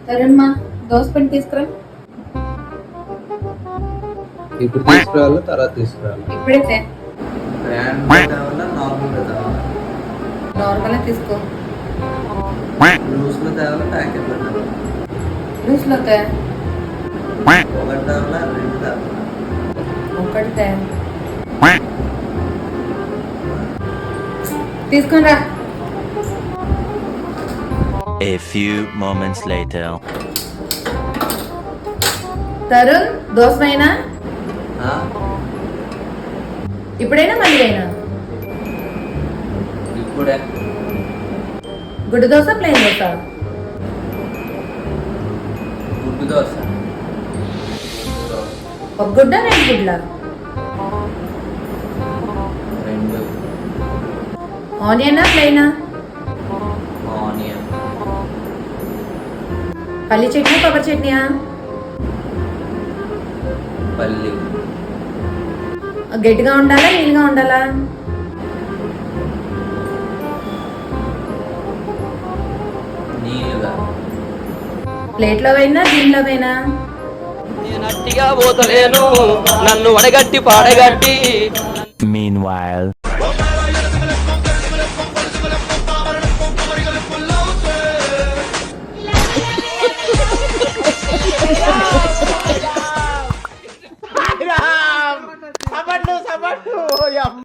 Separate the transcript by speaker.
Speaker 1: తరుణ్మా దోశ పిండి తీసుకురా.
Speaker 2: ఇప్పుడు తీసుకురావాలా తర్వాత తీసుకురావాలా?
Speaker 1: ఇప్పుడైతే నార్మల్గా తీసుకో.
Speaker 2: లూస్లో తేవాలా ప్యాకెట్లో తేవాలా?
Speaker 1: లూస్లో తే.
Speaker 2: ఒకటి తేవాలా రెండు తేవాలా?
Speaker 1: ఒకటి తే. తీసుకొని రా.
Speaker 3: A few moments later.
Speaker 1: Tarun దోశైనా ఇప్పుడైనా మళ్ళీ అయినా?
Speaker 2: ఇప్పుడే.
Speaker 1: గుడ్డు దోశ ప్లేన్ దోశ?
Speaker 2: గుడ్డు దోశ.
Speaker 1: ఒక గుడ్డ రెండు గుడ్ల?
Speaker 2: రెండు.
Speaker 1: ఆనియనా ప్లేనా?
Speaker 2: ఆనియన్.
Speaker 1: పల్లి చట్నీ కొబ్బరి చట్నీయా?
Speaker 2: పల్లి.
Speaker 1: గట్టిగా ఉండాలా నీళ్ళుగా ఉండాలా?
Speaker 2: నీళ్ళుగా.
Speaker 1: ప్లేట్లో పోయినా దీనిలో పోయినా?
Speaker 4: నట్టిగా పోతలేను నన్ను వడగట్టి పాడగట్టి.
Speaker 3: Meanwhile.